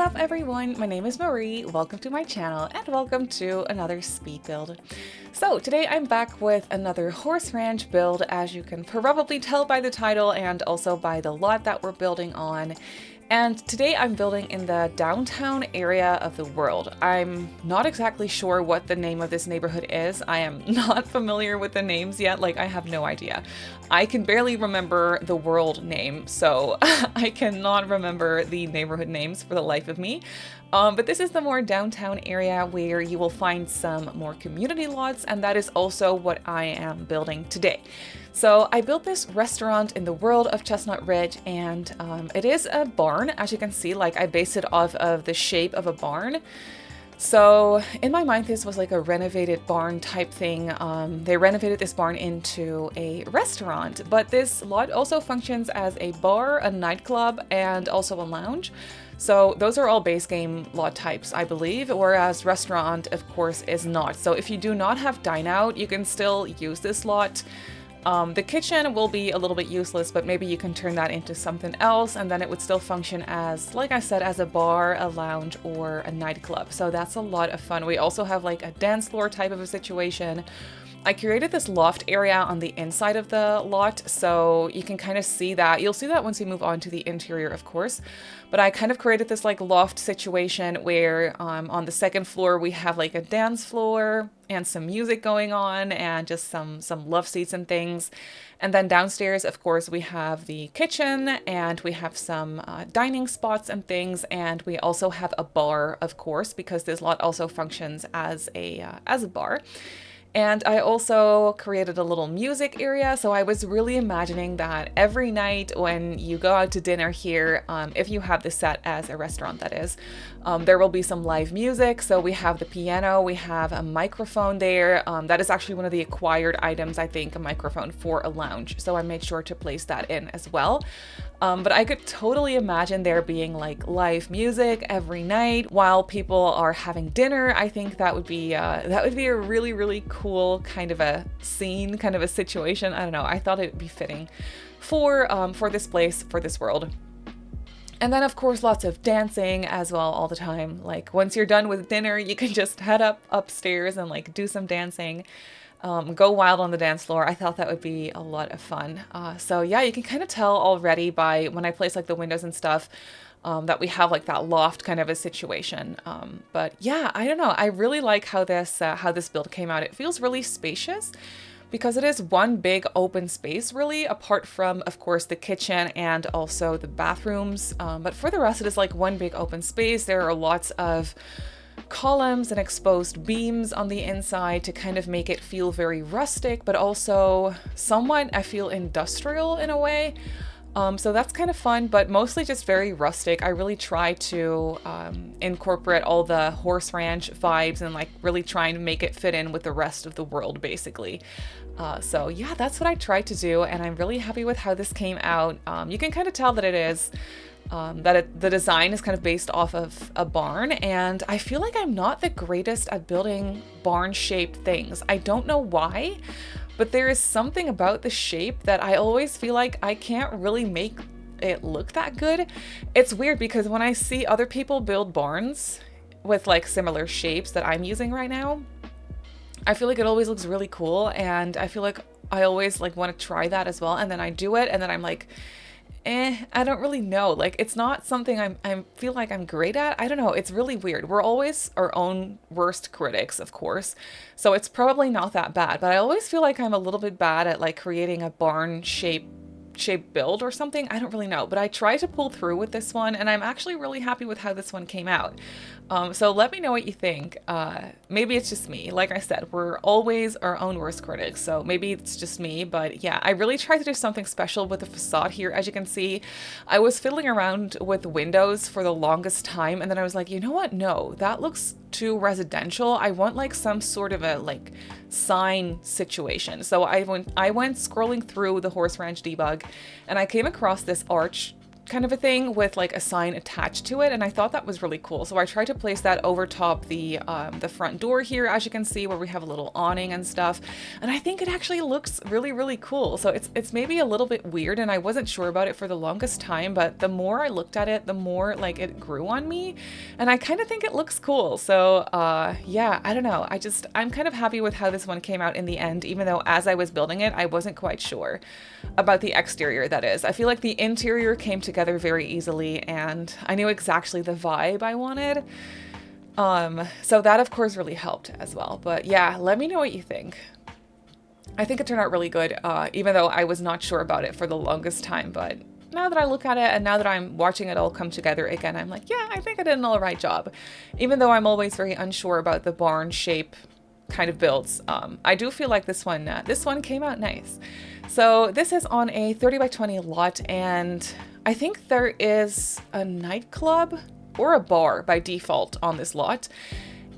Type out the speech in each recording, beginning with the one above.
up everyone, my name is Marie, welcome to my channel and welcome to another speed build. So today I'm back with another horse ranch build, as you can probably tell by the title and also by the lot that we're building on. And today I'm building in the downtown area of the world. I'm not exactly sure what the name of this neighborhood is. I am not familiar with the names yet, like I have no idea. I can barely remember the world name, so I cannot remember the neighborhood names for the life of me. But this is the more downtown area where you will find some more community lots, and that is also what I am building today. So I built this restaurant in the world of Chestnut Ridge, and it is a barn. As you can see, like I based it off of the shape of a barn. So in my mind, this was like a renovated barn type thing. They renovated this barn into a restaurant, but this lot also functions as a bar, a nightclub, and also a lounge. So those are all base game lot types, I believe, whereas restaurant, of course, is not. So if you do not have dine out, you can still use this lot. The kitchen will be a little bit useless, but maybe you can turn that into something else, and then it would still function as, like I said, as a bar, a lounge, or a nightclub. So that's a lot of fun. We also have like a dance floor type of a situation. I created this loft area on the inside of the lot, so you can kind of see that. You'll see that once we move on to the interior, of course. But I kind of created this like loft situation where on the second floor we have like a dance floor and some music going on and just some love seats and things. And then downstairs, of course, we have the kitchen and we have some dining spots and things. And we also have a bar, of course, because this lot also functions as a bar. And I also created a little music area, so I was really imagining that every night when you go out to dinner here, if you have this set as a restaurant that is, there will be some live music. So we have the piano, we have a microphone there. That is actually one of the acquired items, I think, a microphone for a lounge. So I made sure to place that in as well. But I could totally imagine there being like live music every night while people are having dinner. I think that would be a really, really cool kind of a scene, kind of a situation. I don't know. I thought it would be fitting for this place, for this world. And then of course lots of dancing as well all the time. Like once you're done with dinner, you can just head upstairs and like do some dancing. Go wild on the dance floor. I thought that would be a lot of fun. So yeah, you can kind of tell already by when I place like the windows and stuff that we have like that loft kind of a situation. But yeah, I don't know. I really like how this build came out. It feels really spacious because it is one big open space really, apart from, of course, the kitchen and also the bathrooms. But for the rest, it is like one big open space. There are lots of columns and exposed beams on the inside to kind of make it feel very rustic, but also somewhat, I feel, industrial in a way. So that's kind of fun, but mostly just very rustic. I really try to incorporate all the horse ranch vibes and like really try and make it fit in with the rest of the world, basically. So yeah, that's what I tried to do, and I'm really happy with how this came out. You can kind of tell that it is the design is kind of based off of a barn, and I feel like I'm not the greatest at building barn-shaped things. I don't know why, but there is something about the shape that I always feel like I can't really make it look that good. It's weird because when I see other people build barns with like similar shapes that I'm using right now, I feel like it always looks really cool, and I feel like I always like want to try that as well, and then I do it and then I'm like, I don't really know. Like, it's not something I feel like I'm great at. I don't know. It's really weird. We're always our own worst critics, of course. So it's probably not that bad, but I always feel like I'm a little bit bad at like creating a barn shape build or something. I don't really know, but I try to pull through with this one, and I'm actually really happy with how this one came out. So let me know what you think. Maybe it's just me. Like I said, we're always our own worst critics, so maybe it's just me, but yeah, I really tried to do something special with the facade here. As you can see, I was fiddling around with windows for the longest time, and then I was like, you know what? No, that looks too residential. I want like some sort of a like sign situation. So I went scrolling through the horse ranch debug, and I came across this arch kind of a thing with like a sign attached to it, and I thought that was really cool. So I tried to place that over top the front door here, as you can see, where we have a little awning and stuff, and I think it actually looks really cool. So it's maybe a little bit weird, and I wasn't sure about it for the longest time, but the more I looked at it, the more like it grew on me, and I kind of think it looks cool. So yeah, I don't know, I'm kind of happy with how this one came out in the end, even though as I was building it I wasn't quite sure about the exterior, that is. I feel like the interior came together very easily, and I knew exactly the vibe I wanted. So that of course really helped as well. But yeah, let me know what you think. I think it turned out really good, even though I was not sure about it for the longest time. But now that I look at it and now that I'm watching it all come together again, I'm like, yeah, I think I did an all right job. Even though I'm always very unsure about the barn shape kind of builds, I do feel like this one came out nice. So this is on a 30 by 20 lot, and I think there is a nightclub or a bar by default on this lot.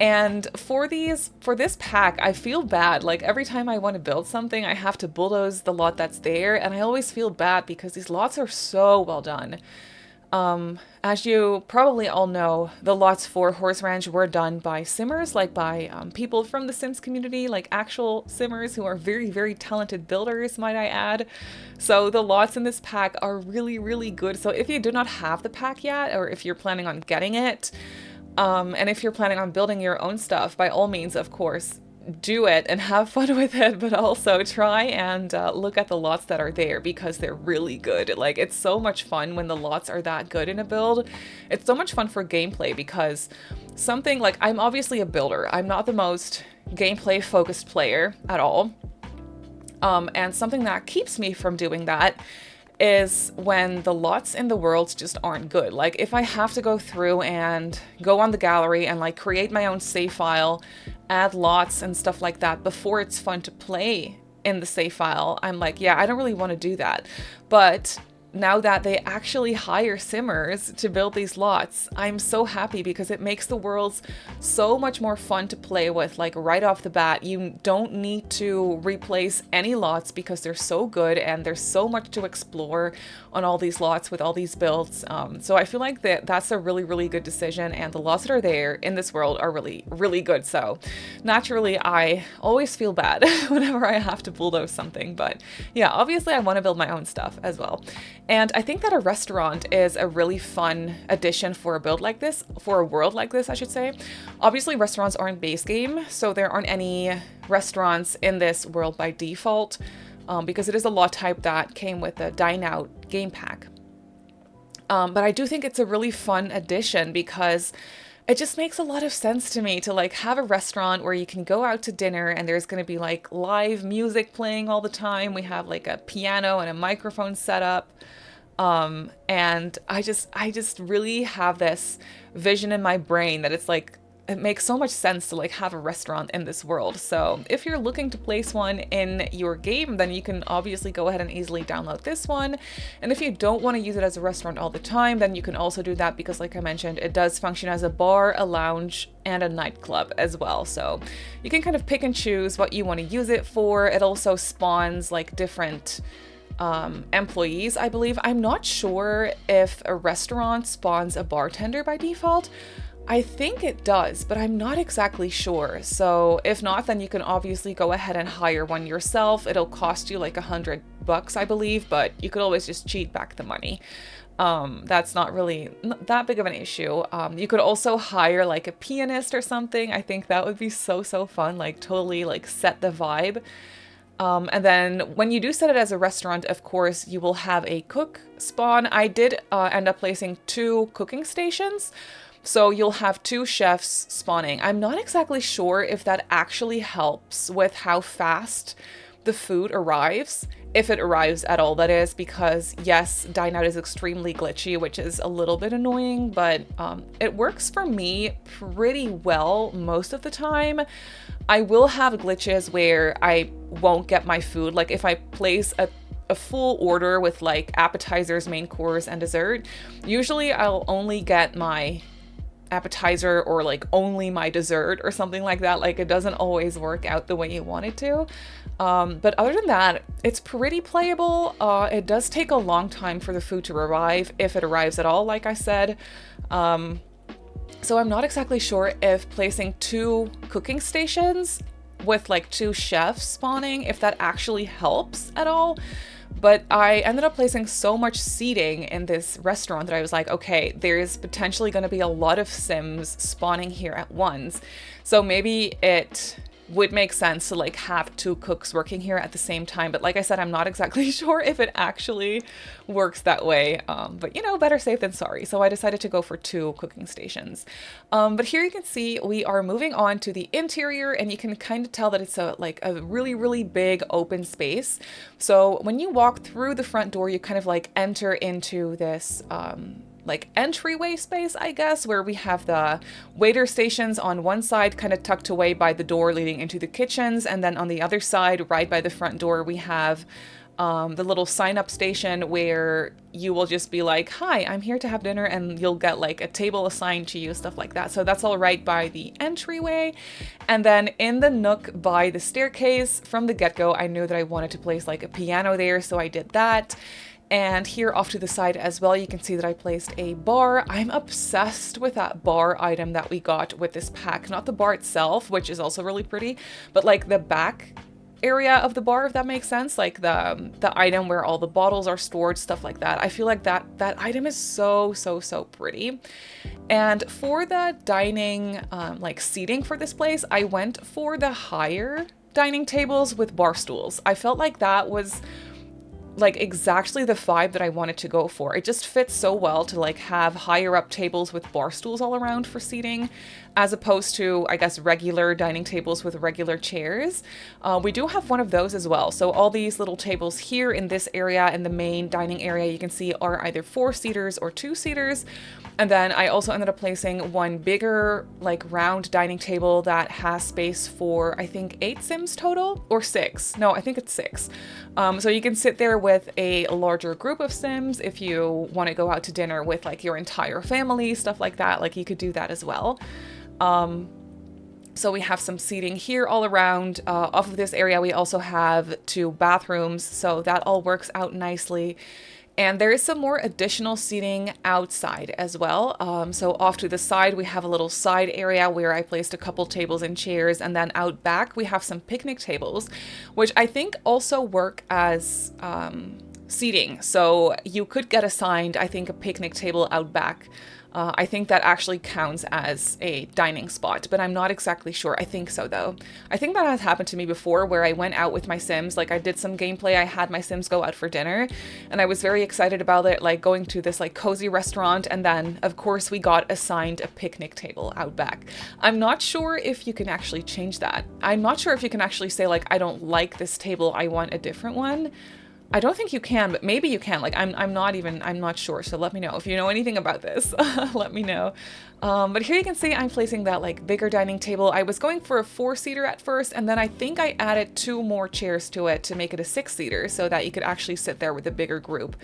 And for this pack, I feel bad. Like every time I want to build something, I have to bulldoze the lot that's there, and I always feel bad because these lots are so well done. As you probably all know, the lots for Horse Ranch were done by simmers, like by people from the Sims community, like actual simmers who are very talented builders, might I add. So the lots in this pack are really good. So if you do not have the pack yet, or if you're planning on getting it, and if you're planning on building your own stuff, by all means, of course, do it and have fun with it, but also try and look at the lots that are there, because they're really good. Like, it's so much fun when the lots are that good in a build. It's so much fun for gameplay, because something like, I'm obviously a builder. I'm not the most gameplay focused player at all. And something that keeps me from doing that is when the lots in the worlds just aren't good. Like, if I have to go through and go on the gallery and like create my own save file, add lots and stuff like that before it's fun to play in the save file, I'm like, yeah, I don't really want to do that. But now that they actually hire simmers to build these lots, I'm so happy, because it makes the worlds so much more fun to play with. Like, right off the bat, you don't need to replace any lots because they're so good, and there's so much to explore on all these lots with all these builds. So I feel like that's a really good decision, and the lots that are there in this world are really good. So naturally, I always feel bad whenever I have to bulldoze something, but yeah, obviously I want to build my own stuff as well. And I think that a restaurant is a really fun addition for a build like this, for a world like this, I should say. Obviously, restaurants aren't base game, so there aren't any restaurants in this world by default, because it is a lot type that came with the Dine Out game pack. But I do think it's a really fun addition, because it just makes a lot of sense to me to like have a restaurant where you can go out to dinner and there's going to be like live music playing all the time. We have like a piano and a microphone set up. And I just really have this vision in my brain that it's like, it makes so much sense to like have a restaurant in this world. So if you're looking to place one in your game, then you can obviously go ahead and easily download this one. And if you don't want to use it as a restaurant all the time, then you can also do that, because like I mentioned, it does function as a bar, a lounge, and a nightclub as well. So you can kind of pick and choose what you want to use it for. It also spawns like different employees, I believe. I'm not sure if a restaurant spawns a bartender by default. I think it does, but I'm not exactly sure. So if not, then you can obviously go ahead and hire one yourself. It'll cost you like $100, I believe, but you could always just cheat back the money. That's not really that big of an issue. You could also hire like a pianist or something. I think that would be so fun, like totally like set the vibe. And then when you do set it as a restaurant, of course, you will have a cook spawn. I did end up placing 2 cooking stations. So you'll have 2 chefs spawning. I'm not exactly sure if that actually helps with how fast the food arrives, if it arrives at all, that is, because yes, Dine Out is extremely glitchy, which is a little bit annoying, but it works for me pretty well most of the time. I will have glitches where I won't get my food. Like if I place a full order with like appetizers, main course, and dessert, usually I'll only get my appetizer or like only my dessert or something like that. Like it doesn't always work out the way you want it to. But other than that, it's pretty playable. It does take a long time for the food to arrive, if it arrives at all, like I said. So I'm not exactly sure if placing 2 cooking stations with like 2 chefs spawning, if that actually helps at all. But I ended up placing so much seating in this restaurant that I was like, okay, there's potentially going to be a lot of Sims spawning here at once. So maybe it would make sense to like have 2 cooks working here at the same time. But like I said, I'm not exactly sure if it actually works that way. But you know, better safe than sorry. So I decided to go for 2 cooking stations. But here you can see we are moving on to the interior, and you can kind of tell that it's a really, really big open space. So when you walk through the front door, you kind of like enter into this like entryway space, I guess, where we have the waiter stations on one side kind of tucked away by the door leading into the kitchens, and then on the other side right by the front door we have the little sign-up station where you will just be like, hi, I'm here to have dinner, and you'll get like a table assigned to you, stuff like that. So that's all right by the entryway. And then in the nook by the staircase, from the get-go I knew that I wanted to place like a piano there, so I did that. And here off to the side as well, you can see that I placed a bar. I'm obsessed with that bar item that we got with this pack. Not the bar itself, which is also really pretty, but like the back area of the bar, if that makes sense. Like the item where all the bottles are stored, stuff like that. I feel like that item is so pretty. And for the dining like seating for this place, I went for the higher dining tables with bar stools. I felt like that was like exactly the vibe that I wanted to go for. It just fits so well to like have higher up tables with bar stools all around for seating, as opposed to, I guess, regular dining tables with regular chairs. We do have one of those as well. So all these little tables here in this area, in the main dining area, you can see are either 4-seaters or 2-seaters. And then I also ended up placing one bigger, like round dining table that has space for, I think, 8 Sims total, or 6. No, I think it's 6. So you can sit there with a larger group of Sims if you want to go out to dinner with like your entire family, stuff like that. Like you could do that as well. So we have some seating here all around. Off of this area, we also have 2 bathrooms, so that all works out nicely. And there is some more additional seating outside as well. So off to the side, we have a little side area where I placed a couple tables and chairs. And then out back, we have some picnic tables, which I think also work as seating. So you could get assigned, I think, a picnic table out back. I think that actually counts as a dining spot, but I'm not exactly sure. I think so, though. I think that has happened to me before, where I went out with my Sims. Like, I did some gameplay, I had my Sims go out for dinner, and I was very excited about it, like going to this like cozy restaurant, and then of course we got assigned a picnic table out back. I'm not sure if you can actually change that. I'm not sure if you can actually say like, I don't like this table, I want a different one. I don't think you can, but maybe you can. Like, I'm not sure. So let me know if you know anything about this. Let me know. But here you can see I'm placing that like bigger dining table. I was going for a 4-seater at first, and then I think I added 2 more chairs to it to make it a 6-seater so that you could actually sit there with a bigger group.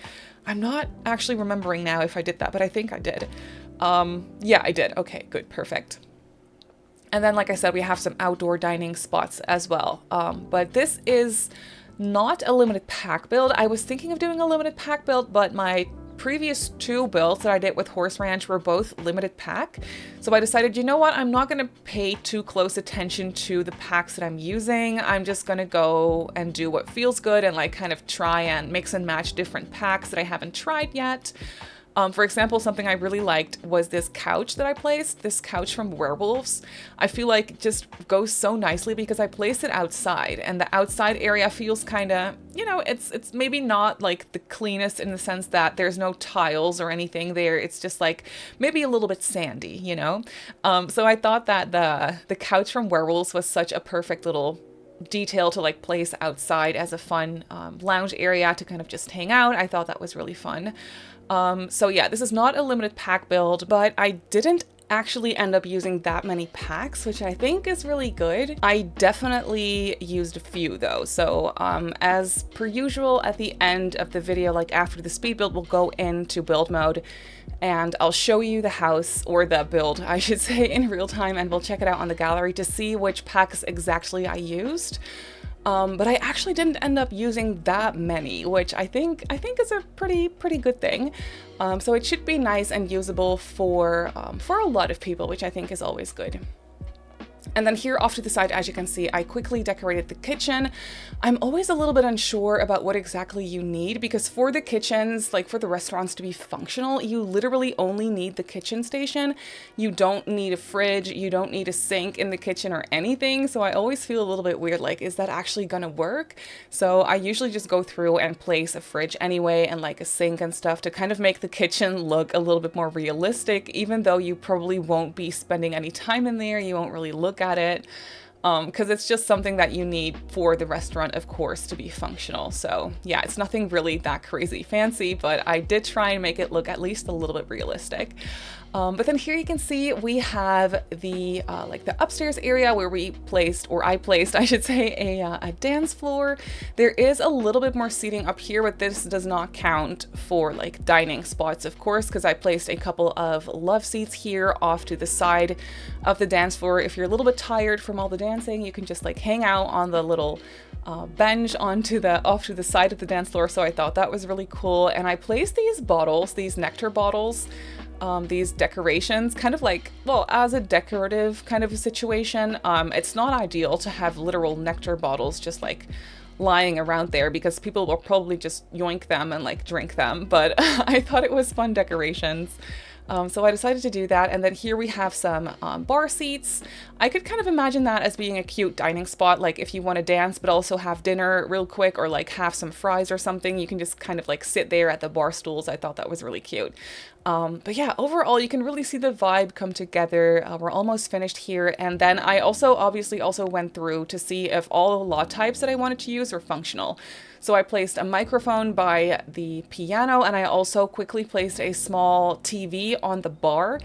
I'm not actually remembering now if I did that, but I think I did. Yeah, I did. Okay, good, perfect. And then, like I said, we have some outdoor dining spots as well. But this is not a limited pack build. I was thinking of doing a limited pack build, but my previous 2 builds that I did with Horse Ranch were both limited pack. So I decided, you know what, I'm not going to pay too close attention to the packs that I'm using. I'm just going to go and do what feels good and like kind of try and mix and match different packs that I haven't tried yet. For example, something I really liked was this couch that I placed, this couch from Werewolves. I feel like it just goes so nicely because I placed it outside, and the outside area feels kind of, you know, it's maybe not like the cleanest in the sense that there's no tiles or anything there. It's just like maybe a little bit sandy, you know? So I thought that the couch from Werewolves was such a perfect little detail to like place outside as a fun lounge area to kind of just hang out. I thought that was really fun. So yeah, this is not a limited pack build, but I didn't actually end up using that many packs, which I think is really good. I definitely used a few though. So as per usual, at the end of the video, like after the speed build, we'll go into build mode and I'll show you the house, or the build, I should say, in real time, and we'll check it out on the gallery to see which packs exactly I used. But I actually didn't end up using that many, which I think is a pretty good thing. So it should be nice and usable for a lot of people, which I think is always good. And then here off to the side, as you can see, I quickly decorated the kitchen. I'm always a little bit unsure about what exactly you need, because for the kitchens, like for the restaurants to be functional, you literally only need the kitchen station. You don't need a fridge, you don't need a sink in the kitchen or anything. So I always feel a little bit weird, like, is that actually gonna work? So I usually just go through and place a fridge anyway, and like a sink and stuff, to kind of make the kitchen look a little bit more realistic, even though you probably won't be spending any time in there. You won't really look at it, because it's just something that you need for the restaurant, of course, to be functional. So yeah, it's nothing really that crazy fancy, but I did try and make it look at least a little bit realistic. But then here you can see we have the like the upstairs area where I placed, I should say, a dance floor. There is a little bit more seating up here, but this does not count for like dining spots, of course, because I placed a couple of love seats here off to the side of the dance floor. If you're a little bit tired from all the dancing, you can just like hang out on the little bench off to the side of the dance floor. So I thought that was really cool. And I placed these bottles, these nectar bottles, these decorations, kind of like, well, as a decorative kind of a situation. It's not ideal to have literal nectar bottles just like lying around there, because people will probably just yoink them and like drink them, but I thought it was fun decorations. So I decided to do that. And then here we have some bar seats. I could kind of imagine that as being a cute dining spot, like if you want to dance but also have dinner real quick, or like have some fries or something, you can just kind of like sit there at the bar stools. I thought that was really cute. But yeah, overall, you can really see the vibe come together. We're almost finished here. And then I obviously went through to see if all the lot types that I wanted to use are functional. So I placed a microphone by the piano, and I also quickly placed a small TV on the bar,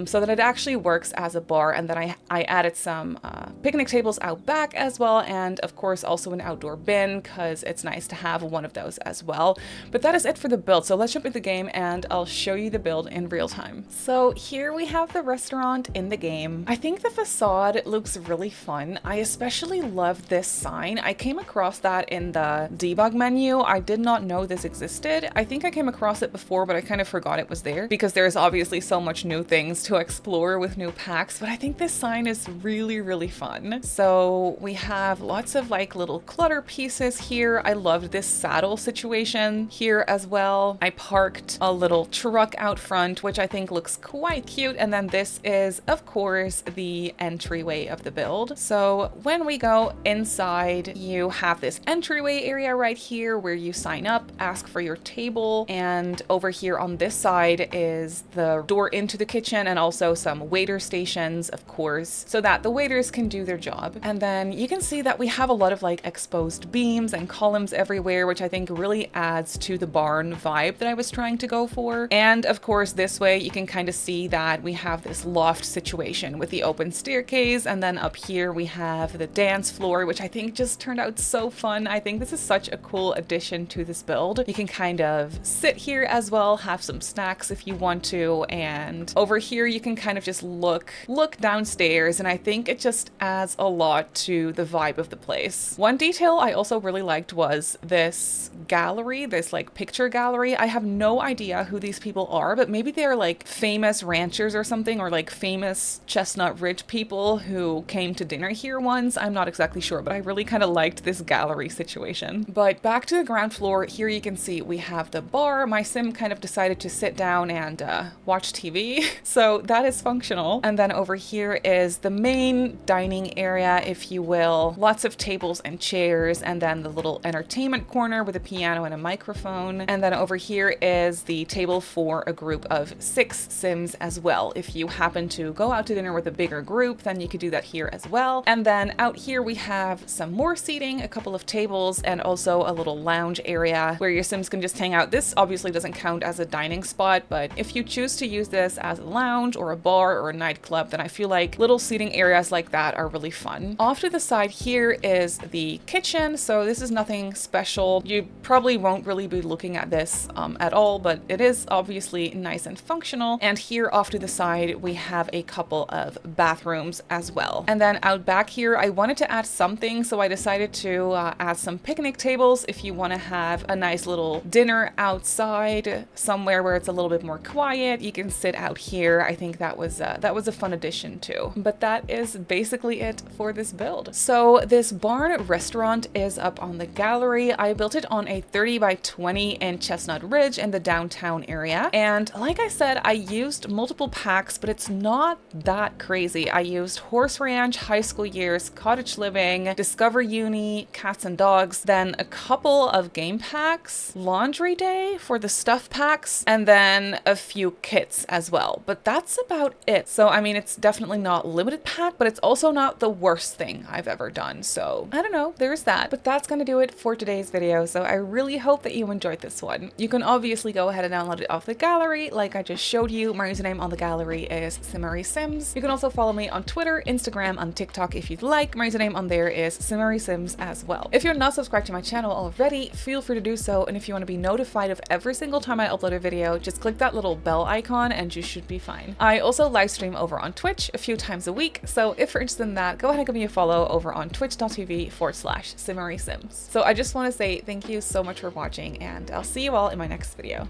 so that it actually works as a bar. And then I added some picnic tables out back as well, and of course also an outdoor bin, because it's nice to have one of those as well. But that is it for the build. So let's jump into the game and I'll show you the build in real time. So here we have the restaurant in the game. I think the facade looks really fun. I especially love this sign. I came across that in the debug menu. I did not know this existed. I think I came across it before, but I kind of forgot it was there, because there's obviously so much new things to explore with new packs. But I think this sign is really fun. So we have lots of like little clutter pieces here. I loved this saddle situation here as well. I parked a little truck out front, which I think looks quite cute. And then this is, of course, the entryway of the build. So when we go inside, you have this entryway area right here where you sign up, ask for your table, and over here on this side is the door into the kitchen, and also some waiter stations, of course, so that the waiters can do their job. And then you can see that we have a lot of like exposed beams and columns everywhere, which I think really adds to the barn vibe that I was trying to go for. And of course, this way you can kind of see that we have this loft situation with the open staircase, and then up here we have the dance floor, which I think just turned out so fun. I think this is such a cool addition to this build. You can kind of sit here as well, have some snacks if you want to, and over here you can kind of just look downstairs, and I think it just adds a lot to the vibe of the place. One detail I also really liked was this gallery, this like picture gallery. I have no idea who these people are, but maybe they're like famous ranchers or something, or like famous Chestnut Ridge people who came to dinner here once. I'm not exactly sure, but I really kind of liked this gallery situation. But back to the ground floor, here you can see we have the bar. My sim kind of decided to sit down and watch TV, so that is functional. And then over here is the main dining area, if you will. Lots of tables and chairs, and then the little entertainment corner with a piano and a microphone. And then over here is the table for a group of 6 sims as well. If you happen to go out to dinner with a bigger group, then you could do that here as well. And then out here we have some more seating, a couple of tables, and also a little lounge area where your sims can just hang out. This obviously doesn't count as a dining spot, but if you choose to use this as a lounge lounge or a bar or a nightclub, then I feel like little seating areas like that are really fun. Off to the side here is the kitchen. So this is nothing special. You probably won't really be looking at this at all, but it is obviously nice and functional. And here off to the side, we have a couple of bathrooms as well. And then out back here, I wanted to add something, so I decided to add some picnic tables if you want to have a nice little dinner outside somewhere where it's a little bit more quiet. You can sit out here. I think that was a fun addition too. But that is basically it for this build. So this barn restaurant is up on the gallery. I built it on a 30 by 20 in Chestnut Ridge in the downtown area. And like I said, I used multiple packs, but it's not that crazy. I used Horse Ranch, High School Years, Cottage Living, Discover Uni, Cats and Dogs, then a couple of game packs, Laundry Day for the stuff packs, and then a few kits as well. But that's about it. So I mean, it's definitely not limited pack, but it's also not the worst thing I've ever done. So I don't know, there's that. But that's gonna do it for today's video. So I really hope that you enjoyed this one. You can obviously go ahead and download it off the gallery like I just showed you. My username on the gallery is Simmary Sims. You can also follow me on Twitter, Instagram, and TikTok if you'd like. My username on there is Simmary Sims as well. If you're not subscribed to my channel already, feel free to do so. And if you want to be notified of every single time I upload a video, just click that little bell icon and you should be fine. I also live stream over on Twitch a few times a week. So if you're interested in that, go ahead and give me a follow over on twitch.tv/SimmarySims. So I just want to say thank you so much for watching, and I'll see you all in my next video.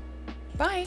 Bye!